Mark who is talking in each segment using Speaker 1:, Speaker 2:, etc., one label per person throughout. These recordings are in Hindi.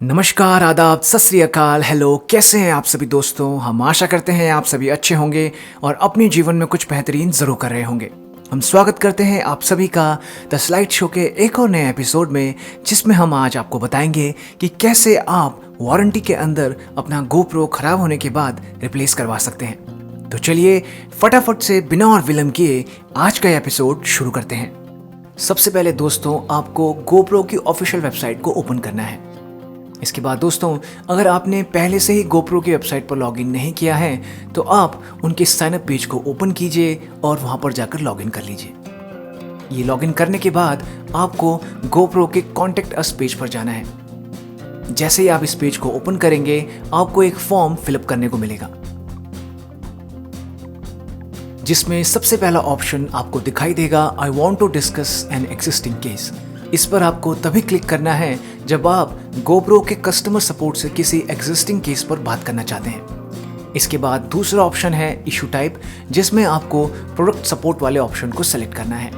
Speaker 1: नमस्कार, आदाब, सत श्री अकाल, हेलो, कैसे हैं आप सभी दोस्तों। हम आशा करते हैं आप सभी अच्छे होंगे और अपने जीवन में कुछ बेहतरीन ज़रूर कर रहे होंगे। हम स्वागत करते हैं आप सभी का द स्लाइड शो के एक और नए एपिसोड में, जिसमें हम आज आपको बताएंगे कि कैसे आप वारंटी के अंदर अपना GoPro खराब होने के बाद रिप्लेस करवा सकते हैं। तो चलिए फटाफट से बिना और विलंब किए आज का एपिसोड शुरू करते हैं। सबसे पहले दोस्तों, आपको GoPro की ऑफिशियल वेबसाइट को ओपन करना है। इसके बाद दोस्तों, अगर आपने पहले से ही GoPro की वेबसाइट पर लॉगिन नहीं किया है तो आप उनके साइनअप पेज को ओपन कीजिए और वहां पर जाकर लॉगिन कर लीजिए। ये लॉगिन करने के बाद आपको GoPro के कॉन्टेक्ट अस पेज पर जाना है। जैसे ही आप इस पेज को ओपन करेंगे, आपको एक फॉर्म फिलअप करने को मिलेगा, जिसमें सबसे पहला ऑप्शन आपको दिखाई देगा, I want to discuss an existing case. इस पर आपको तभी क्लिक करना है जब आप GoPro के कस्टमर सपोर्ट से किसी एग्जिस्टिंग केस पर बात करना चाहते हैं। इसके बाद दूसरा ऑप्शन है इशू टाइप, जिसमें आपको प्रोडक्ट सपोर्ट वाले ऑप्शन को सेलेक्ट करना है।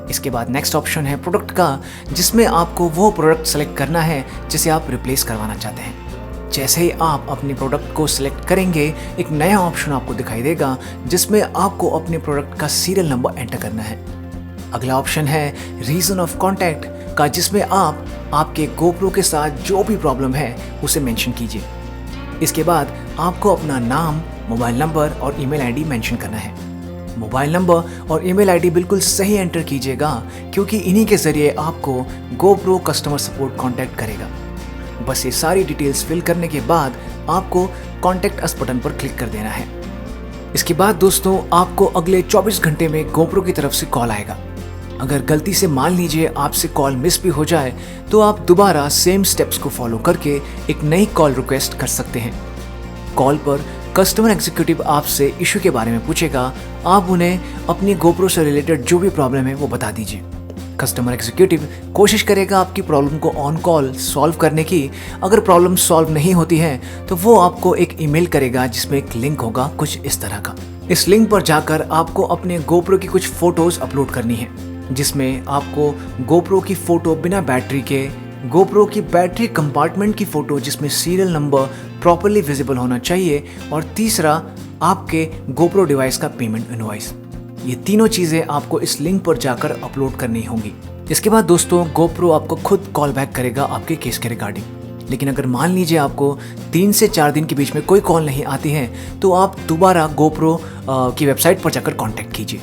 Speaker 1: इसके बाद नेक्स्ट ऑप्शन है प्रोडक्ट का, जिसमें आपको वो प्रोडक्ट सेलेक्ट करना है जिसे आप रिप्लेस करवाना चाहते हैं। जैसे ही आप अपने प्रोडक्ट को सिलेक्ट करेंगे, एक नया ऑप्शन आपको दिखाई देगा, जिसमें आपको अपने प्रोडक्ट का सीरियल नंबर एंटर करना है। अगला ऑप्शन है रीजन ऑफ कॉन्टैक्ट का, जिसमें आप आपके GoPro के साथ जो भी प्रॉब्लम है उसे मेंशन कीजिए। इसके बाद आपको अपना नाम, मोबाइल नंबर और ईमेल आईडी मेंशन करना है। मोबाइल नंबर और ईमेल आईडी बिल्कुल सही एंटर कीजिएगा, क्योंकि इन्हीं के जरिए आपको GoPro कस्टमर सपोर्ट कॉन्टैक्ट करेगा। बस ये सारी डिटेल्स फिल करने के बाद आपको कॉन्टैक्ट अस बटन पर क्लिक कर देना है। इसके बाद दोस्तों, आपको अगले 24 घंटे में GoPro की तरफ से कॉल आएगा। अगर गलती से मान लीजिए आपसे कॉल मिस भी हो जाए, तो आप दोबारा सेम स्टेप्स को फॉलो करके एक नई कॉल रिक्वेस्ट कर सकते हैं। कॉल पर कस्टमर एग्जीक्यूटिव आपसे इशू के बारे में पूछेगा। आप उन्हें अपनी GoPro से रिलेटेड जो भी प्रॉब्लम है वो बता दीजिए। कस्टमर एग्जीक्यूटिव कोशिश करेगा आपकी प्रॉब्लम को ऑन कॉल सॉल्व करने की। अगर प्रॉब्लम सॉल्व नहीं होती है तो वो आपको एक ईमेल करेगा, जिसमें एक लिंक होगा कुछ इस तरह का। इस लिंक पर जाकर आपको अपने GoPro की कुछ फोटोज अपलोड करनी है, जिसमें आपको GoPro की फ़ोटो बिना बैटरी के, GoPro की बैटरी कंपार्टमेंट की फ़ोटो जिसमें सीरियल नंबर प्रॉपर्ली विजिबल होना चाहिए, और तीसरा आपके GoPro डिवाइस का पेमेंट इनवॉइस। ये तीनों चीज़ें आपको इस लिंक पर जाकर अपलोड करनी होंगी। इसके बाद दोस्तों, GoPro आपको खुद कॉल बैक करेगा आपके केस के रिगार्डिंग। लेकिन अगर मान लीजिए आपको 3 से 4 दिन के बीच में कोई कॉल नहीं आती है, तो आप दोबारा GoPro की वेबसाइट पर जाकर कॉन्टैक्ट कीजिए।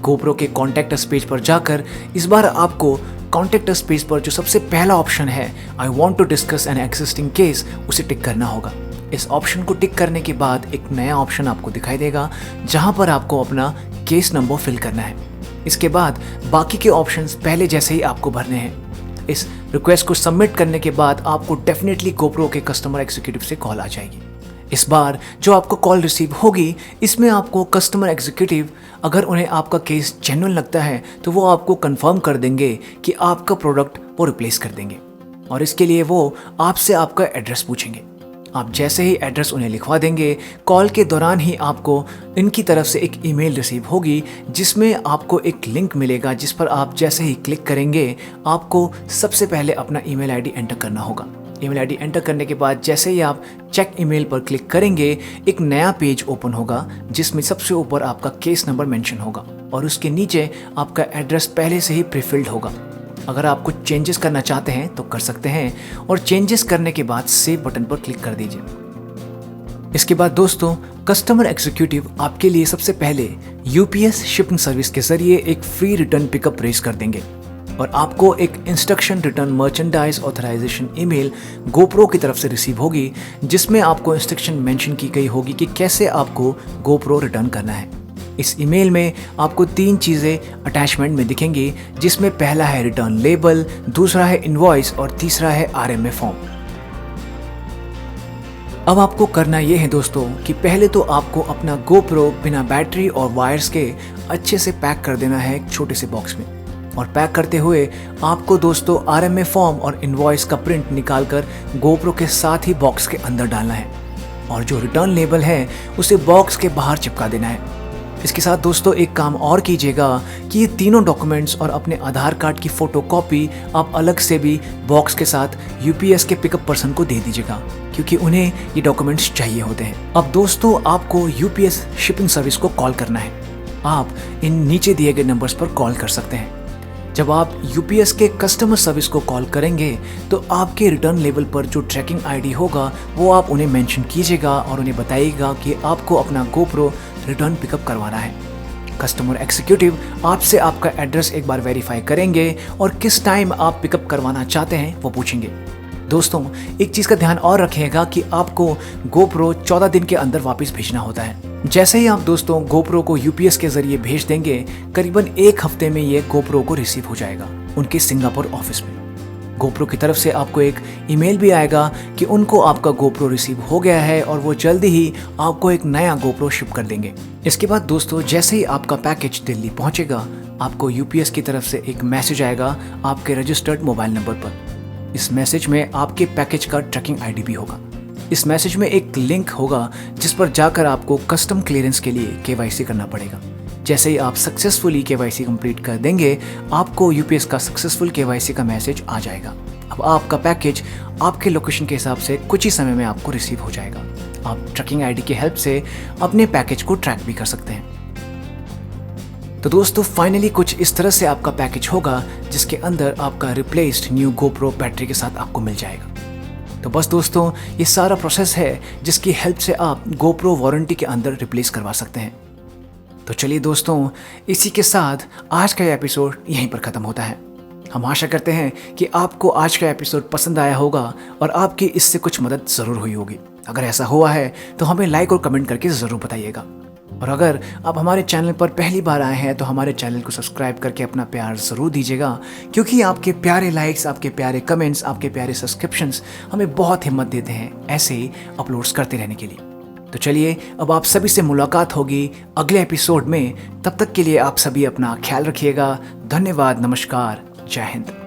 Speaker 1: GoPro के कॉन्टैक्ट अस पेज पर जाकर इस बार आपको कॉन्टैक्ट अस पेज पर जो सबसे पहला ऑप्शन है, I want to discuss an existing case, उसे टिक करना होगा। इस ऑप्शन को टिक करने के बाद एक नया ऑप्शन आपको दिखाई देगा, जहां पर आपको अपना केस नंबर फिल करना है। इसके बाद बाकी के ऑप्शंस पहले जैसे ही आपको भरने हैं। इस रिक्वेस्ट को सबमिट करने के बाद आपको डेफिनेटली GoPro के कस्टमर एग्जीक्यूटिव से कॉल आ जाएगी। इस बार जो आपको कॉल रिसीव होगी, इसमें आपको कस्टमर एग्जीक्यूटिव, अगर उन्हें आपका केस जेन्युइन लगता है तो वो आपको कंफर्म कर देंगे कि आपका प्रोडक्ट वो रिप्लेस कर देंगे, और इसके लिए वो आपसे आपका एड्रेस पूछेंगे। आप जैसे ही एड्रेस उन्हें लिखवा देंगे, कॉल के दौरान ही आपको इनकी तरफ से एक ईमेल रिसीव होगी, जिसमें आपको एक लिंक मिलेगा, जिस पर आप जैसे ही क्लिक करेंगे आपको सबसे पहले अपना ईमेल आईडी एंटर करना होगा। ईमेल आईडी एंटर करने के बाद जैसे ही आप चेक ईमेल पर क्लिक करेंगे, एक नया पेज ओपन होगा, जिसमें सबसे ऊपर आपका केस नंबर मेंशन होगा और उसके नीचे आपका एड्रेस पहले से ही प्रीफिल्ड होगा। अगर आप कुछ चेंजेस करना चाहते हैं तो कर सकते हैं, और चेंजेस करने के बाद सेव बटन पर क्लिक कर दीजिए। इसके बाद दोस्तों, कस्टमर एग्जीक्यूटिव आपके लिए सबसे पहले UPS शिपिंग सर्विस के जरिए एक फ्री रिटर्न पिकअप रेज कर देंगे, और आपको एक instruction return merchandise authorization email GoPro की तरफ से रिसीव होगी, जिसमें आपको इंस्ट्रक्शन मेंशन की गई होगी कि कैसे आपको GoPro रिटर्न करना है। इस ईमेल में आपको 3 चीज़ें अटैचमेंट में दिखेंगी, जिसमें पहला है रिटर्न लेबल, दूसरा है इनवॉइस और तीसरा है RMA फॉर्म। अब आपको करना यह है दोस्तों कि पहले तो आपको अपना GoPro बिना बैटरी और वायर्स के अच्छे से पैक कर देना है एक छोटे से बॉक्स में, और पैक करते हुए आपको दोस्तों RMA फॉर्म और इनवॉइस का प्रिंट निकालकर GoPro के साथ ही बॉक्स के अंदर डालना है, और जो रिटर्न लेबल है उसे बॉक्स के बाहर चिपका देना है। इसके साथ दोस्तों एक काम और कीजिएगा कि ये तीनों डॉक्यूमेंट्स और अपने आधार कार्ड की फोटोकॉपी आप अलग से भी बॉक्स के साथ यूपीएस के पिकअप पर्सन को दे दीजिएगा, क्योंकि उन्हें ये डॉक्यूमेंट्स चाहिए होते हैं। अब दोस्तों आपको यूपीएस शिपिंग सर्विस को कॉल करना है। आप इन नीचे दिए गए नंबर्स पर कॉल कर सकते हैं। जब आप यूपीएस के कस्टमर सर्विस को कॉल करेंगे तो आपके रिटर्न लेबल पर जो ट्रैकिंग आईडी होगा वो आप उन्हें मेंशन कीजिएगा और उन्हें बताइएगा कि आपको अपना गोप्रो रिटर्न पिकअप करवाना है। कस्टमर एग्जीक्यूटिव आपसे आपका एड्रेस एक बार वेरीफाई करेंगे और किस टाइम आप पिकअप करवाना चाहते हैं वो पूछेंगे। दोस्तों एक चीज़ का ध्यान और रखिएगा कि आपको गोप्रो 14 दिन के अंदर वापस भेजना होता है। जैसे ही आप दोस्तों गोप्रो को यूपीएस के जरिए भेज देंगे, करीबन 1 हफ्ते में ये गोप्रो को रिसीव हो जाएगा उनके सिंगापुर ऑफिस में। गोप्रो की तरफ से आपको एक ईमेल भी आएगा कि उनको आपका गोप्रो रिसीव हो गया है और वो जल्दी ही आपको एक नया गोप्रो शिप कर देंगे। इसके बाद दोस्तों जैसे ही आपका पैकेज दिल्ली पहुंचेगा, आपको यूपीएस की तरफ से एक मैसेज आएगा आपके रजिस्टर्ड मोबाइल नंबर पर। इस मैसेज में आपके पैकेज का ट्रैकिंग आईडी भी होगा। इस मैसेज में एक लिंक होगा जिस पर जाकर आपको कस्टम क्लियरेंस के लिए केवाईसी करना पड़ेगा। जैसे ही आप सक्सेसफुली केवाईसी कंप्लीट कर देंगे, आपको यूपीएस का सक्सेसफुल केवाईसी का मैसेज आ जाएगा। अब आपका पैकेज आपके लोकेशन के हिसाब से कुछ ही समय में आपको रिसीव हो जाएगा। आप ट्रैकिंग आईडी की हेल्प से अपने पैकेज को ट्रैक भी कर सकते हैं। तो दोस्तों फाइनली कुछ इस तरह से आपका पैकेज होगा जिसके अंदर आपका रिप्लेस्ड न्यू गोप्रो बैटरी के साथ आपको मिल जाएगा। तो बस दोस्तों ये सारा प्रोसेस है जिसकी हेल्प से आप गोप्रो वारंटी के अंदर रिप्लेस करवा सकते हैं। तो चलिए दोस्तों इसी के साथ आज का एपिसोड यहीं पर ख़त्म होता है। हम आशा करते हैं कि आपको आज का एपिसोड पसंद आया होगा और आपकी इससे कुछ मदद ज़रूर हुई होगी। अगर ऐसा हुआ है तो हमें लाइक और कमेंट करके ज़रूर बताइएगा। और अगर आप हमारे चैनल पर पहली बार आए हैं तो हमारे चैनल को सब्सक्राइब करके अपना प्यार ज़रूर दीजिएगा, क्योंकि आपके प्यारे लाइक्स, आपके प्यारे कमेंट्स, आपके प्यारे सब्सक्रिप्शंस हमें बहुत हिम्मत देते हैं ऐसे ही अपलोड्स करते रहने के लिए। तो चलिए अब आप सभी से मुलाकात होगी अगले एपिसोड में। तब तक के लिए आप सभी अपना ख्याल रखिएगा। धन्यवाद, नमस्कार, जय हिंद।